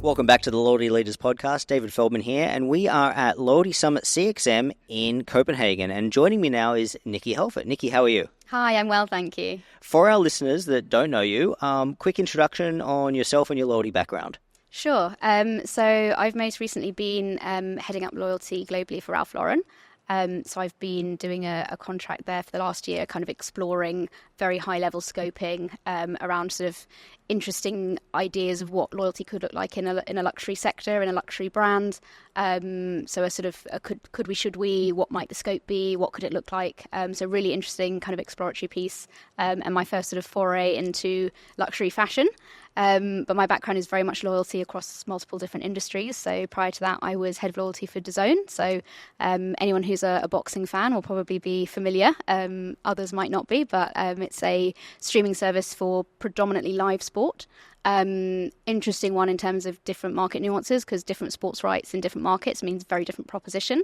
Welcome back to the Loyalty Leaders Podcast. David Feldman here, and we are at Loyalty Summit CXM in Copenhagen. And joining me now is Nicki Helfet. Nicki, how are you? Hi, I'm well, thank you. For our listeners that don't know you, quick introduction on yourself and your loyalty background. Sure. So I've most recently been heading up loyalty globally for Ralph Lauren. So I've been doing a contract there for the last year, kind of exploring very high-level scoping around sort of interesting ideas of what loyalty could look like in a luxury sector, in a luxury brand. So a sort of could we, should we, what might the scope be, what could it look like? So really interesting kind of exploratory piece, and my first sort of foray into luxury fashion. But my background is very much loyalty across multiple different industries. So prior to that, I was head of loyalty for DAZN. So anyone who's a boxing fan will probably be familiar. Others might not be, but it's a streaming service for predominantly live sport. Interesting one in terms of different market nuances, because different sports rights in different markets means very different proposition.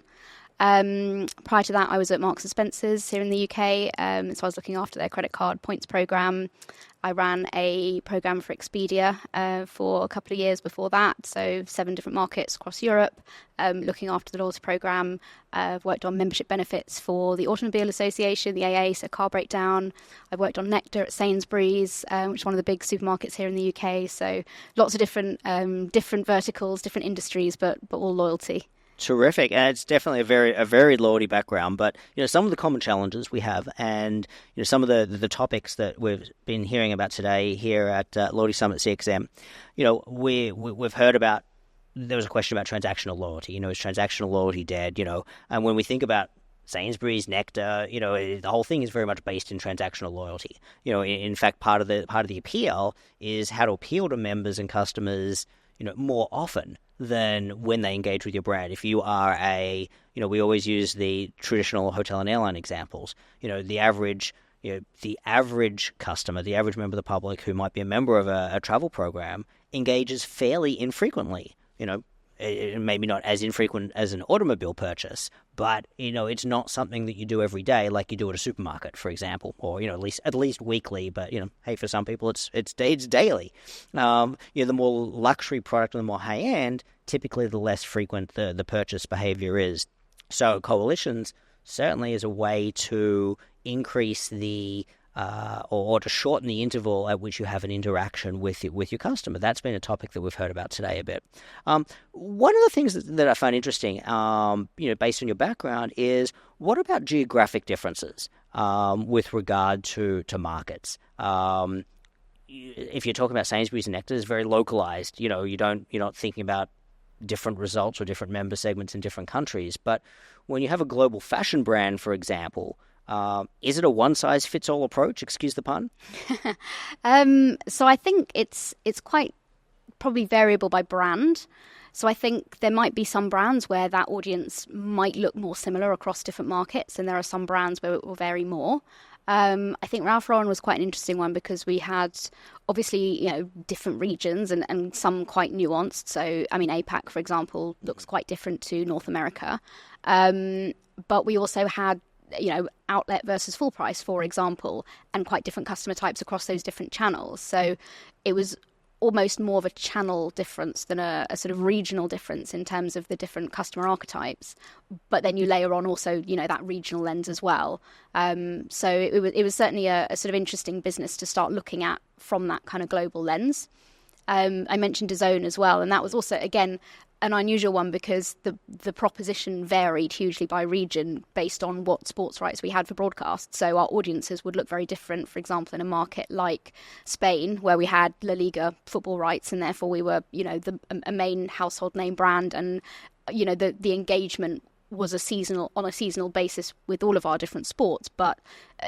Prior to that, I was at Marks and Spencer's here in the UK. So I was looking after their credit card points program. I ran a program for Expedia for a couple of years before that. So 7 different markets across Europe, looking after the loyalty program. I've worked on membership benefits for the Automobile Association, the AA, so car breakdown. I've worked on Nectar at Sainsbury's, which is one of the big supermarkets here in the UK. So lots of different verticals, different industries, but all loyalty. Terrific, and it's definitely a very loyalty background. But some of the common challenges we have, and some of the topics that we've been hearing about today here at Loyalty Summit CXM. We've heard about. There was a question about transactional loyalty. Is transactional loyalty dead? And when we think about Sainsbury's, Nectar, the whole thing is very much based in transactional loyalty. In fact, part of the appeal is how to appeal to members and customers, more often than when they engage with your brand. If you are we always use the traditional hotel and airline examples. The average customer, the average member of the public who might be a member of a travel program engages fairly infrequently. Maybe not as infrequent as an automobile purchase, but it's not something that you do every day like you do at a supermarket, for example, or at least weekly. But hey, for some people it's daily. The more luxury product and the more high end, typically the less frequent the purchase behavior is. So coalitions certainly is a way to increase the or to shorten the interval at which you have an interaction with your customer. That's been a topic that we've heard about today a bit. One of the things that I find interesting, based on your background, is what about geographic differences with regard to markets? If you're talking about Sainsbury's and Nectar, it's very localized. You're not thinking about different results or different member segments in different countries. But when you have a global fashion brand, for example, is it a one-size-fits-all approach? Excuse the pun. So I think it's quite probably variable by brand. So I think there might be some brands where that audience might look more similar across different markets, and there are some brands where it will vary more. I think Ralph Lauren was quite an interesting one because we had obviously, different regions and some quite nuanced. So, APAC, for example, looks quite different to North America. But we also had outlet versus full price, for example, and quite different customer types across those different channels. So it was almost more of a channel difference than a sort of regional difference in terms of the different customer archetypes. But then you layer on also, that regional lens as well. So it was certainly a sort of interesting business to start looking at from that kind of global lens. I mentioned DAZN as well, and that was also, again, an unusual one because the proposition varied hugely by region based on what sports rights we had for broadcast. So our audiences would look very different, for example, in a market like Spain, where we had La Liga football rights, and therefore we were, a main household name brand, and, the engagement was on a seasonal basis with all of our different sports, but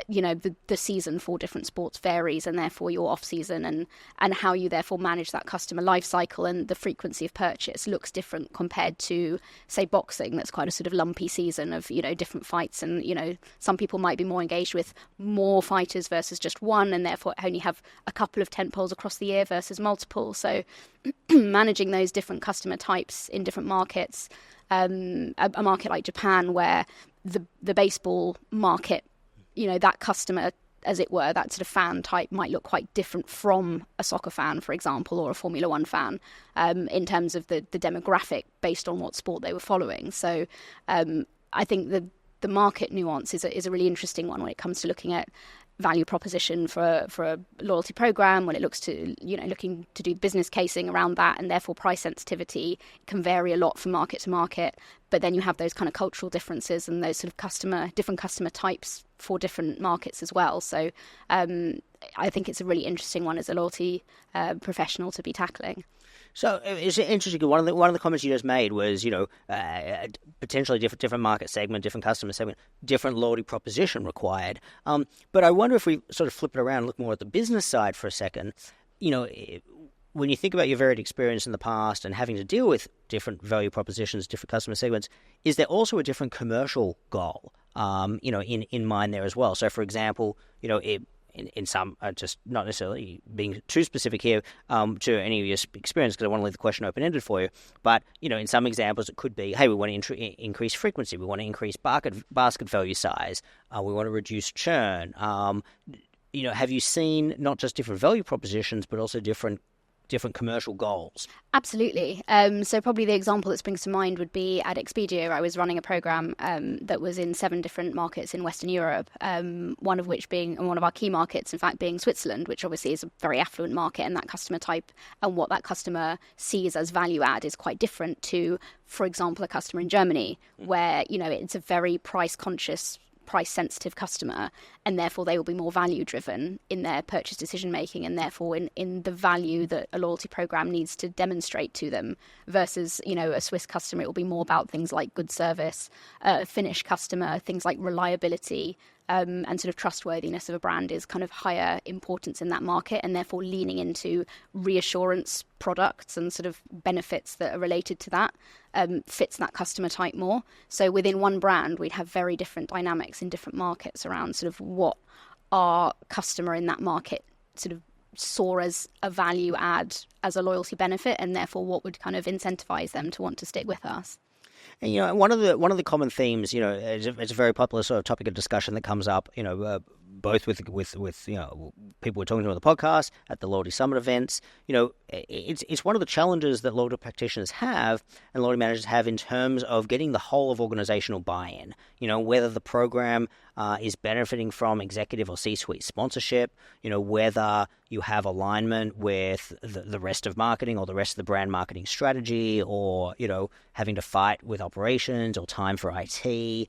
the season for different sports varies, and therefore your off season and how you therefore manage that customer life cycle and the frequency of purchase looks different compared to, say, boxing. That's quite a sort of lumpy season of different fights, and some people might be more engaged with more fighters versus just one, and therefore only have a couple of tentpoles across the year versus multiple. So managing those different customer types in different markets. A market like Japan, where the baseball market, that customer as it were, that sort of fan type might look quite different from a soccer fan, for example, or a Formula One fan, in terms of the demographic based on what sport they were following. So I think the market nuance is a really interesting one when it comes to looking at value proposition for a loyalty program, when it looks to, looking to do business casing around that, and therefore price sensitivity can vary a lot from market to market. But then you have those kind of cultural differences and those sort of different customer types for different markets as well. So I think it's a really interesting one as a loyalty professional to be tackling. So it's interesting. One of the comments you just made was, potentially different market segment, different customer segment, different loyalty proposition required. But I wonder if we sort of flip it around and look more at the business side for a second. When you think about your varied experience in the past and having to deal with different value propositions, different customer segments, is there also a different commercial goal, in mind there as well? So, for example, in some, just not necessarily being too specific here to any of your experience, because I want to leave the question open-ended for you, but, in some examples it could be, hey, we want to increase frequency, we want to increase basket value size, we want to reduce churn. Have you seen not just different value propositions, but also different commercial goals? Absolutely. So probably the example that springs to mind would be at Expedia. I was running a program that was in 7 different markets in Western Europe, one of which being, and one of our key markets, in fact, being Switzerland, which obviously is a very affluent market, and that customer type and what that customer sees as value add is quite different to, for example, a customer in Germany, where, it's a very price conscious, price sensitive customer, and therefore they will be more value driven in their purchase decision making, and therefore in the value that a loyalty program needs to demonstrate to them, versus a Swiss customer, it will be more about things like good service, Finnish customer, things like reliability, and sort of trustworthiness of a brand is kind of higher importance in that market, and therefore leaning into reassurance products and sort of benefits that are related to that fits that customer type more. So within one brand, we'd have very different dynamics in different markets around sort of what our customer in that market sort of saw as a value add as a loyalty benefit, and therefore what would kind of incentivize them to want to stick with us. And one of the common themes, it's a very popular sort of topic of discussion that comes up, both with people we're talking to on the podcast, at the Loyalty Summit events. It's one of the challenges that loyalty practitioners have and loyalty managers have in terms of getting the whole of organizational buy-in. Whether the program is benefiting from executive or C-suite sponsorship, whether you have alignment with the rest of marketing or the rest of the brand marketing strategy, or, having to fight with operations or time for IT.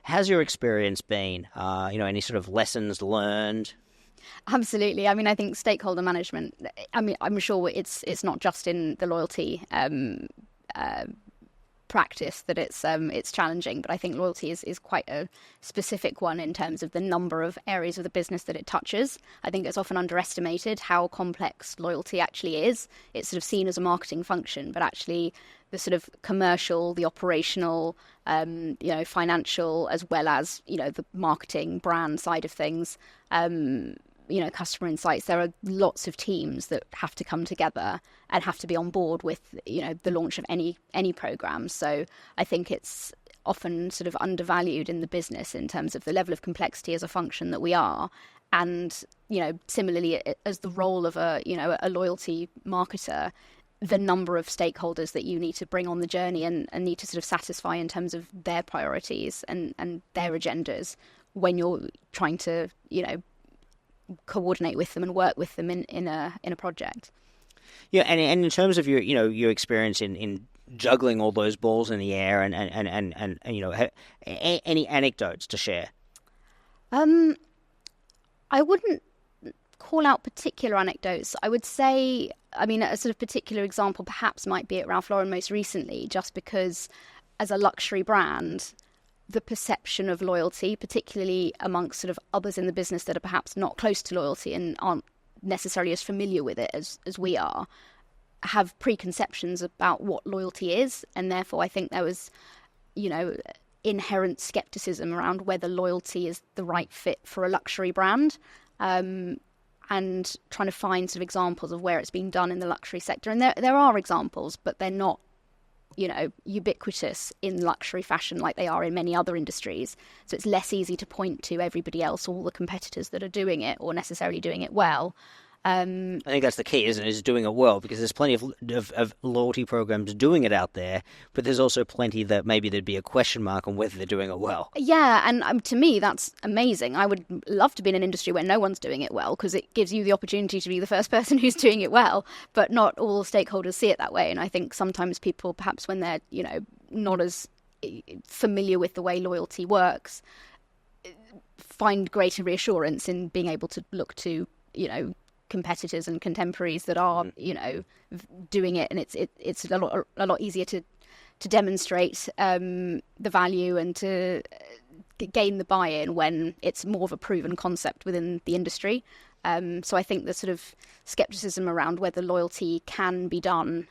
How's your experience been? Any sort of lessons learned? Absolutely. I mean, I think stakeholder management, I'm sure it's not just in the loyalty practice that it's challenging, but I think loyalty is quite a specific one in terms of the number of areas of the business that it touches. I think it's often underestimated how complex loyalty actually is. It's sort of seen as a marketing function, but actually the sort of commercial, the operational, financial, as well as, the marketing brand side of things, customer insights, there are lots of teams that have to come together and have to be on board with, the launch of any program. So I think it's often sort of undervalued in the business in terms of the level of complexity as a function that we are. And, similarly as the role of a loyalty marketer, the number of stakeholders that you need to bring on the journey and need to sort of satisfy in terms of their priorities and their agendas when you're trying to, coordinate with them and work with them in a project. Yeah, and in terms of your experience in juggling all those balls in the air and any anecdotes to share? I wouldn't call out particular anecdotes. I would say, a sort of particular example perhaps might be at Ralph Lauren most recently, just because as a luxury brand, the perception of loyalty, particularly amongst sort of others in the business that are perhaps not close to loyalty and aren't necessarily as familiar with it as we are, have preconceptions about what loyalty is. And therefore, I think there was, inherent skepticism around whether loyalty is the right fit for a luxury brand. And trying to find sort of examples of where it's being done in the luxury sector. And there are examples, but they're not ubiquitous in luxury fashion like they are in many other industries. So it's less easy to point to everybody else, all the competitors that are doing it or necessarily doing it well. I think that's the key, isn't it? Is doing it well, because there's plenty of loyalty programs doing it out there, but there's also plenty that maybe there'd be a question mark on whether they're doing it well. Yeah, and to me, that's amazing. I would love to be in an industry where no one's doing it well, because it gives you the opportunity to be the first person who's doing it well, but not all stakeholders see it that way. And I think sometimes people, perhaps when they're, not as familiar with the way loyalty works, find greater reassurance in being able to look to, competitors and contemporaries that are, doing it, and it's a lot easier to demonstrate the value and to gain the buy-in when it's more of a proven concept within the industry. So I think the sort of skepticism around whether loyalty can be done,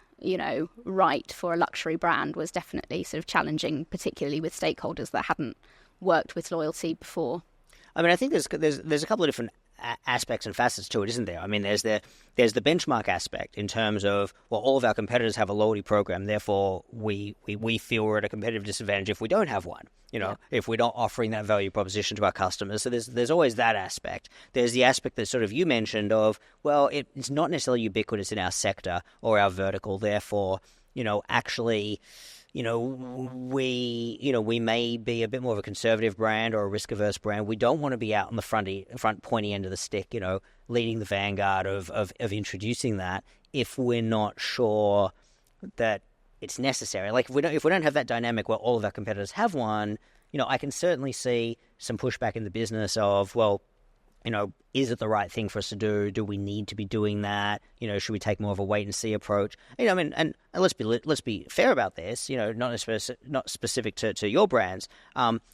right for a luxury brand was definitely sort of challenging, particularly with stakeholders that hadn't worked with loyalty before. I mean, I think there's a couple of different aspects and facets to it, isn't there? I mean, there's the benchmark aspect in terms of, well, all of our competitors have a loyalty program, therefore we feel we're at a competitive disadvantage if we don't have one, if we're not offering that value proposition to our customers. So there's always that aspect. There's the aspect that sort of you mentioned of, well, it's not necessarily ubiquitous in our sector or our vertical, therefore, actually, we may be a bit more of a conservative brand or a risk-averse brand. We don't want to be out on the front pointy end of the stick, leading the vanguard of introducing that if we're not sure that it's necessary. Like if we don't have that dynamic where all of our competitors have one, I can certainly see some pushback in the business of, well, is it the right thing for us to do? Do we need to be doing that? Should we take more of a wait and see approach? And let's be fair about this. Not specific to your brands,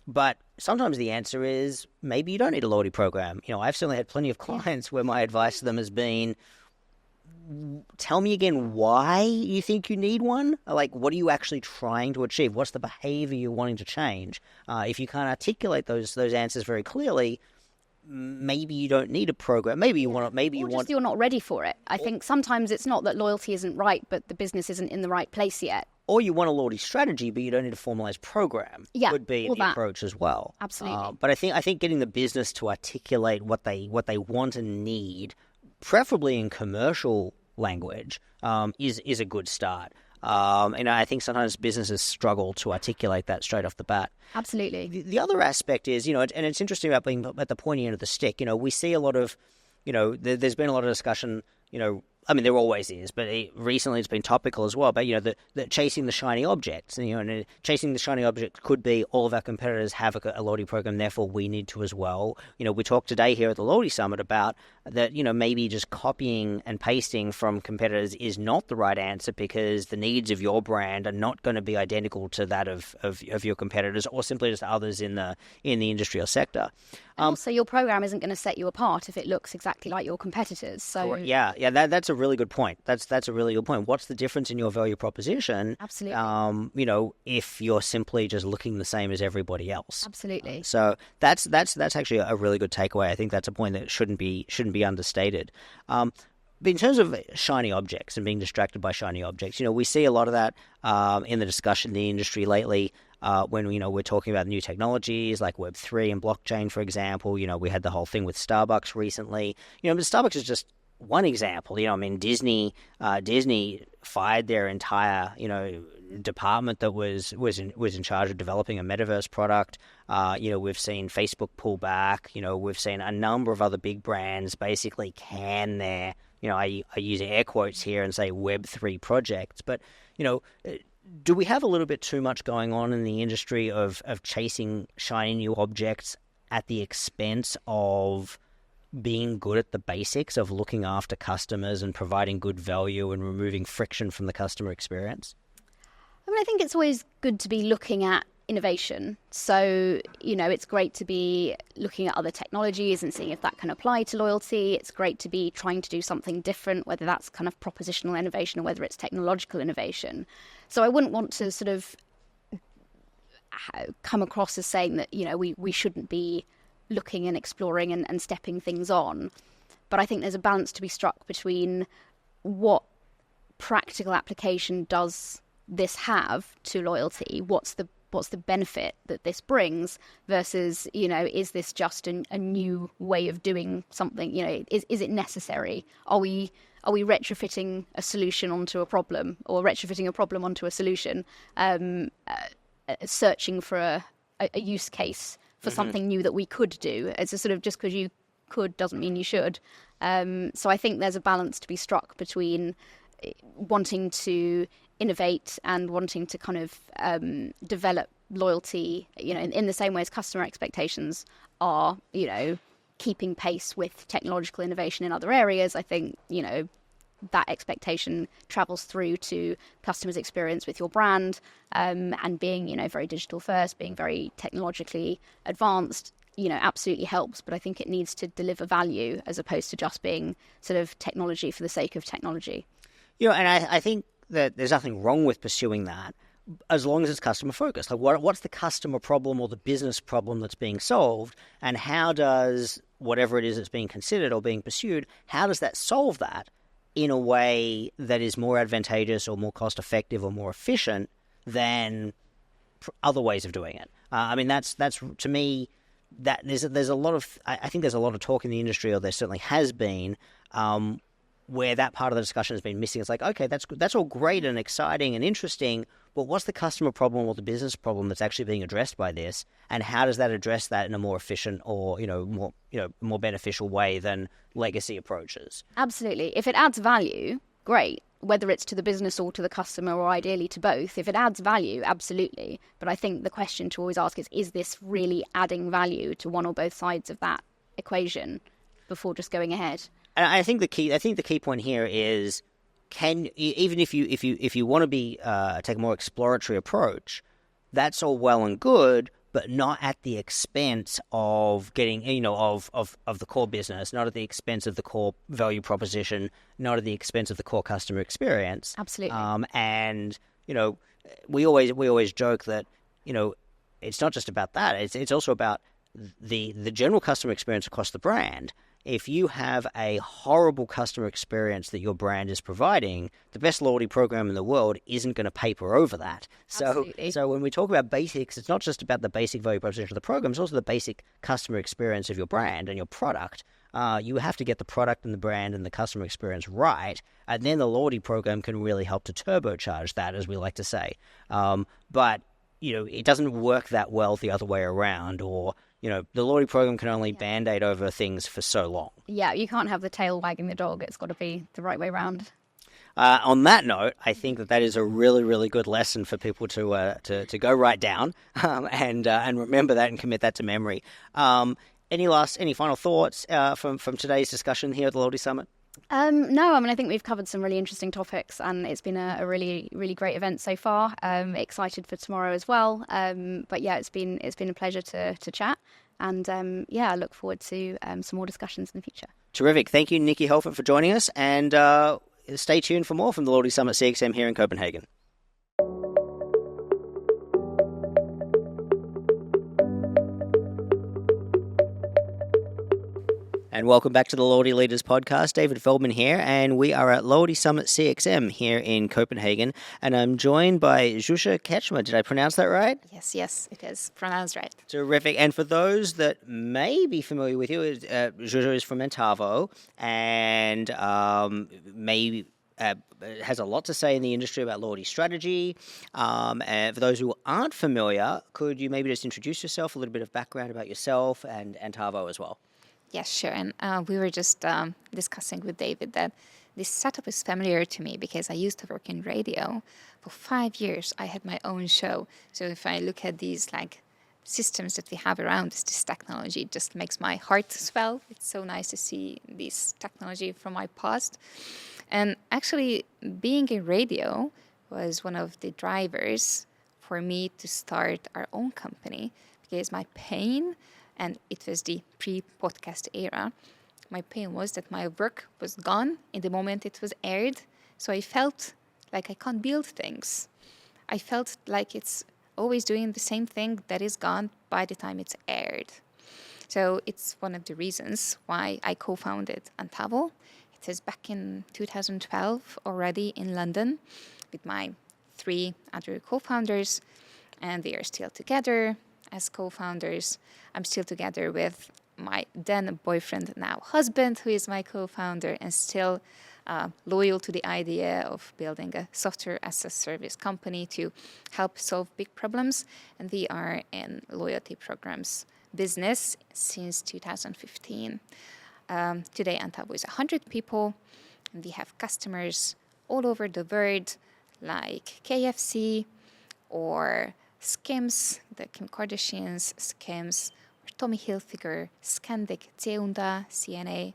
but sometimes the answer is maybe you don't need a loyalty program. I've certainly had plenty of clients where my advice to them has been, tell me again why you think you need one. Like, what are you actually trying to achieve? What's the behavior you're wanting to change? If you can't articulate those answers very clearly, maybe you don't need a program. Maybe you want. You're not ready for it. I think sometimes it's not that loyalty isn't right, but the business isn't in the right place yet. Or you want a loyalty strategy, but you don't need a formalized program. Yeah, would be the approach as well. Absolutely. But I think getting the business to articulate what they want and need, preferably in commercial language, is a good start. And I think sometimes businesses struggle to articulate that straight off the bat. Absolutely. The other aspect is, and it's interesting about being at the pointy end of the stick. We see a lot of, there's been a lot of discussion, I mean, there always is, but recently it's been topical as well. But the chasing the shiny objects, and chasing the shiny objects could be all of our competitors have a loyalty program, therefore we need to as well. We talked today here at the Loyalty Summit about that. Maybe just copying and pasting from competitors is not the right answer, because the needs of your brand are not going to be identical to that of your competitors, or simply just others in the industry or sector. Also, your program isn't going to set you apart if it looks exactly like your competitors. So that's a really good point. That's a really good point. What's the difference in your value proposition? Absolutely. If you're simply just looking the same as everybody else. Absolutely. So that's actually a really good takeaway. I think that's a point that shouldn't be understated. But in terms of shiny objects and being distracted by shiny objects, we see a lot of that in the discussion in the industry lately. When we're talking about new technologies like Web3 and blockchain, for example, we had the whole thing with Starbucks recently. But Starbucks is just one example. Disney fired their entire department that was in charge of developing a metaverse product. We've seen Facebook pull back. We've seen a number of other big brands basically can their I use air quotes here and say Web3 projects, but do we have a little bit too much going on in the industry of chasing shiny new objects at the expense of being good at the basics of looking after customers and providing good value and removing friction from the customer experience? I mean, I think it's always good to be looking at innovation. So, it's great to be looking at other technologies and seeing if that can apply to loyalty. It's great to be trying to do something different, whether that's kind of propositional innovation or whether it's technological innovation. So I wouldn't want to sort of come across as saying that, we shouldn't be looking and exploring and stepping things on. But I think there's a balance to be struck between what practical application does this have to loyalty? What's the benefit that this brings versus, is this just a new way of doing something? Is it necessary? Are we retrofitting a solution onto a problem, or retrofitting a problem onto a solution, searching for a use case for something new that we could do? It's a sort of, just because you could doesn't mean you should. So I think there's a balance to be struck between wanting to innovate and wanting to kind of develop loyalty, in the same way as customer expectations are, keeping pace with technological innovation in other areas. I think, that expectation travels through to customers' experience with your brand, and being, very digital first, being very technologically advanced, absolutely helps. But I think it needs to deliver value as opposed to just being sort of technology for the sake of technology. And I think that there's nothing wrong with pursuing that, as long as it's customer focused. Like, what's the customer problem or the business problem that's being solved, and how does whatever it is that's being considered or being pursued, how does that solve that in a way that is more advantageous or more cost effective or more efficient than other ways of doing it? That's to me, that there's a lot of, I think there's a lot of talk in the industry, or there certainly has been, where that part of the discussion has been missing. It's like, okay, that's all great and exciting and interesting, but what's the customer problem or the business problem that's actually being addressed by this, and how does that address that in a more efficient or more beneficial way than legacy approaches? Absolutely. If it adds value, great. Whether it's to the business or to the customer, or ideally to both, if it adds value, absolutely. But I think the question to always ask is this really adding value to one or both sides of that equation before just going ahead? And I think the key point here is, even if you want to take a more exploratory approach, that's all well and good, but not at the expense of getting, of the core business, not at the expense of the core value proposition, not at the expense of the core customer experience. Absolutely. And we always joke that it's not just about that. It's also about the general customer experience across the brand. If you have a horrible customer experience that your brand is providing, the best loyalty program in the world isn't going to paper over that. Absolutely. So when we talk about basics, it's not just about the basic value proposition of the program, it's also the basic customer experience of your brand and your product. You have to get the product and the brand and the customer experience right, and then the loyalty program can really help to turbocharge that, as we like to say. But it doesn't work that well the other way around, or the loyalty program can only band-aid over things for so long. Yeah, you can't have the tail wagging the dog. It's got to be the right way around. On that note, I think that is a really, really good lesson for people to go write down and remember that and commit that to memory. Any final thoughts from today's discussion here at the Loyalty Summit? No, I think we've covered some really interesting topics, and it's been a really, really great event so far. Excited for tomorrow as well. But yeah, it's been a pleasure to chat, and I look forward to some more discussions in the future. Terrific. Thank you, Nicki Helfet, for joining us, and stay tuned for more from the Loyalty Summit CXM here in Copenhagen. And welcome back to the Loyalty Leaders Podcast. David Feldman here, and we are at Loyalty Summit CXM here in Copenhagen, and I'm joined by Zsuzsa Kecsmar. Did I pronounce that right? Yes, it is pronounced right. Terrific. And for those that may be familiar with you, Zsuzsa is from Antavo, and has a lot to say in the industry about loyalty strategy. And for those who aren't familiar, could you maybe just introduce yourself, a little bit of background about yourself and Antavo as well? Yes, sure. And we were just discussing with David that this setup is familiar to me because I used to work in radio. For 5 years, I had my own show. So if I look at these systems that we have around us, this technology, it just makes my heart swell. It's so nice to see this technology from my past. And actually, being in radio was one of the drivers for me to start our own company, because my pain, and it was the pre-podcast era, my pain was that my work was gone in the moment it was aired. So I felt like I can't build things. I felt like it's always doing the same thing that is gone by the time it's aired. So it's one of the reasons why I co-founded Antavo. It was back in 2012 already in London with my 3 other co-founders, and we are still together as co-founders. I'm still together with my then boyfriend, now husband, who is my co-founder, and still loyal to the idea of building a software as a service company to help solve big problems. And we are in loyalty programs business since 2015. Today, Antavo is 100 people, and we have customers all over the world, like KFC or Skims, the Kim Kardashians, Skims, or Tommy Hilfiger, Scandic, Zeunda, CNA,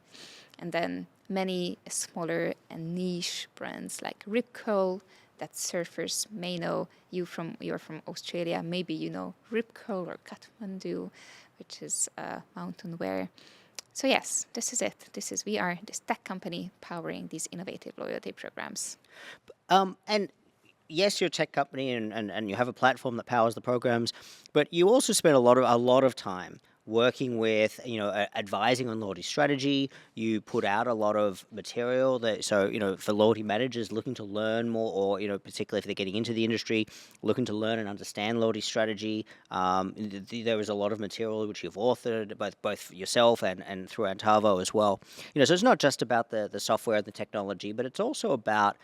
and then many smaller and niche brands like Rip Curl that surfers may know. You're from Australia, maybe you know Rip Curl or Kathmandu, which is mountain wear. So yes, this is it. We are this tech company powering these innovative loyalty programs. And yes, you're a tech company and you have a platform that powers the programs, but you also spend a lot of time working with, advising on loyalty strategy. You put out a lot of material for loyalty managers looking to learn more, or, particularly if they're getting into the industry, looking to learn and understand loyalty strategy. There was a lot of material which you've authored, both yourself and through Antavo as well. So it's not just about the software and the technology, but it's also about,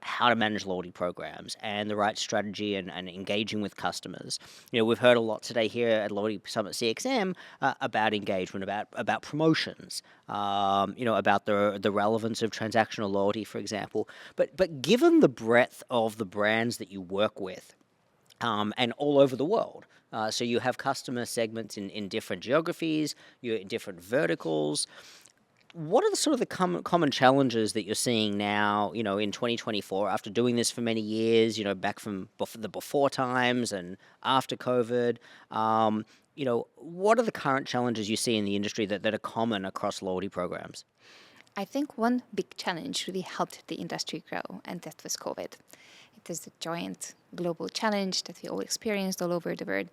how to manage loyalty programs and the right strategy and engaging with customers. We've heard a lot today here at Loyalty Summit CXM about engagement, about promotions, about the relevance of transactional loyalty, for example. But given the breadth of the brands that you work with, and all over the world, so you have customer segments in different geographies, you're in different verticals. What are the sort of the common challenges that you're seeing now, in 2024, after doing this for many years, back from the before times and after COVID? What are the current challenges you see in the industry that are common across loyalty programs? I think one big challenge really helped the industry grow, and that was COVID. It is a giant global challenge that we all experienced all over the world.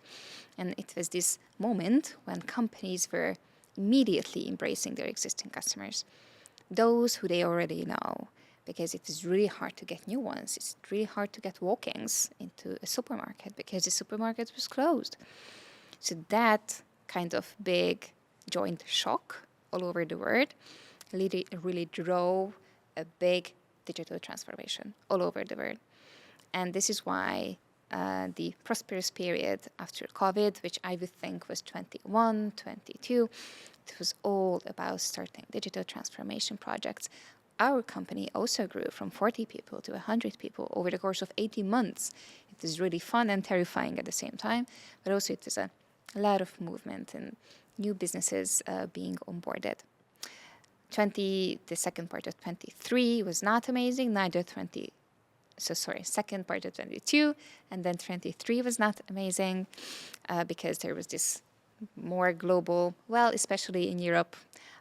And it was this moment when companies were immediately embracing their existing customers, those who they already know, because it is really hard to get new ones. It's really hard to get walk-ins into a supermarket because the supermarket was closed. So that kind of big joint shock all over the world really drove a big digital transformation all over the world. And this is why the prosperous period after COVID, which I would think was 21, 22, it was all about starting digital transformation projects. Our company also grew from 40 people to 100 people over the course of 18 months. It is really fun and terrifying at the same time, but also it is a lot of movement and new businesses being onboarded. The second part of 23 was not amazing, second part of 22, and then 23 was not amazing because there was this more global, especially in Europe,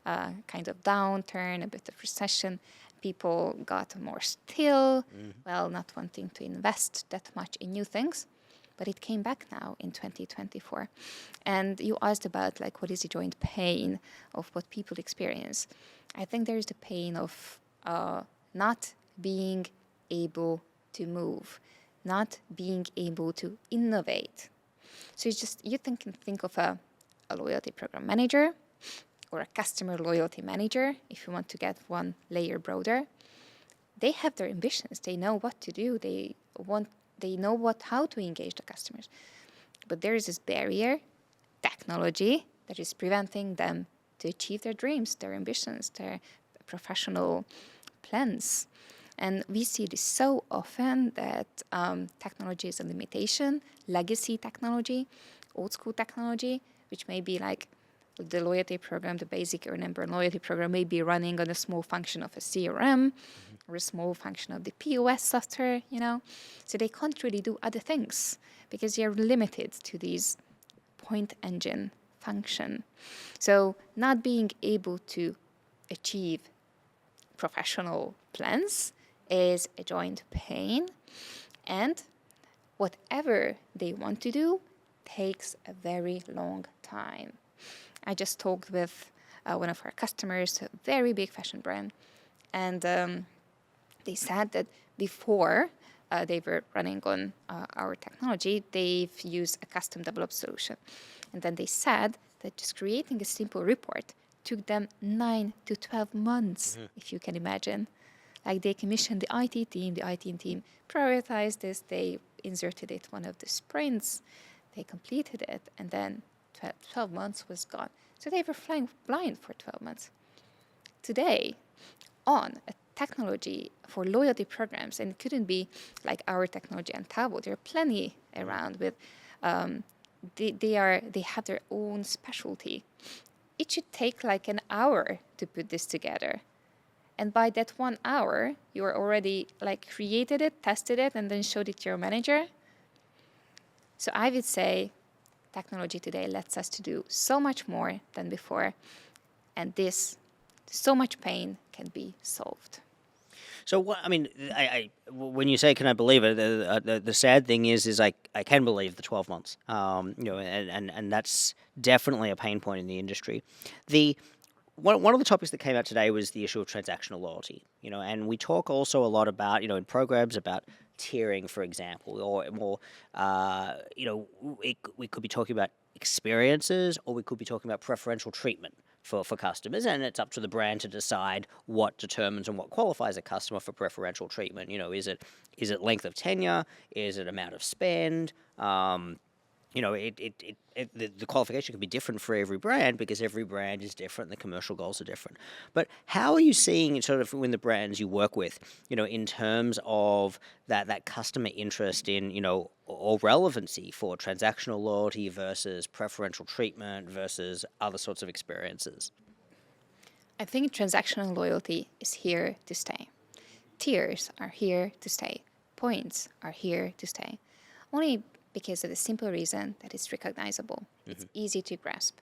kind of downturn, a bit of recession. People got more still, not wanting to invest that much in new things. But it came back now in 2024. And you asked about what is the joint pain of what people experience. I think there is the pain of not being able to move, not being able to innovate. So you think of a loyalty program manager or a customer loyalty manager, if you want to get one layer broader. They have their ambitions. They know what to do. They know how to engage the customers. But there is this barrier, technology, that is preventing them to achieve their dreams, their ambitions, their professional plans. And we see this so often that technology is a limitation, legacy technology, old school technology, which may be like the loyalty program, the basic Earn and Burn loyalty program may be running on a small function of a CRM or a small function of the POS software, So they can't really do other things because they're limited to these point engine function. So not being able to achieve professional plans is a joint pain, and whatever they want to do takes a very long time. I just talked with one of our customers, a very big fashion brand, and they said that before they were running on our technology, they've used a custom developed solution. And then they said that just creating a simple report took them 9 to 12 months, if you can imagine. Like they commissioned the IT team prioritized this, they inserted it one of the sprints, they completed it, and then 12 months was gone. So they were flying blind for 12 months. Today, on a technology for loyalty programs, and it couldn't be like our technology Antavo. There are plenty around with, they have their own specialty. It should take like an hour to put this together. And by that 1 hour, you are already like created it, tested it, and then showed it to your manager. So I would say technology today lets us to do so much more than before. And this, so much pain can be solved. So what I mean, when you say "can I believe it," the sad thing is I can believe the 12 months. And that's definitely a pain point in the industry. One of the topics that came out today was the issue of transactional loyalty. And we talk also a lot about in programs about tiering, for example, or more. We could be talking about experiences, or we could be talking about preferential treatment for customers, and it's up to the brand to decide what determines and what qualifies a customer for preferential treatment. Is it length of tenure? Is it amount of spend? The qualification can be different for every brand because every brand is different. The commercial goals are different. But how are you seeing it sort of in the brands you work with, in terms of that customer interest in, or relevancy for transactional loyalty versus preferential treatment versus other sorts of experiences? I think transactional loyalty is here to stay. Tiers are here to stay. Points are here to stay. Only because of the simple reason that it's recognizable. It's easy to grasp.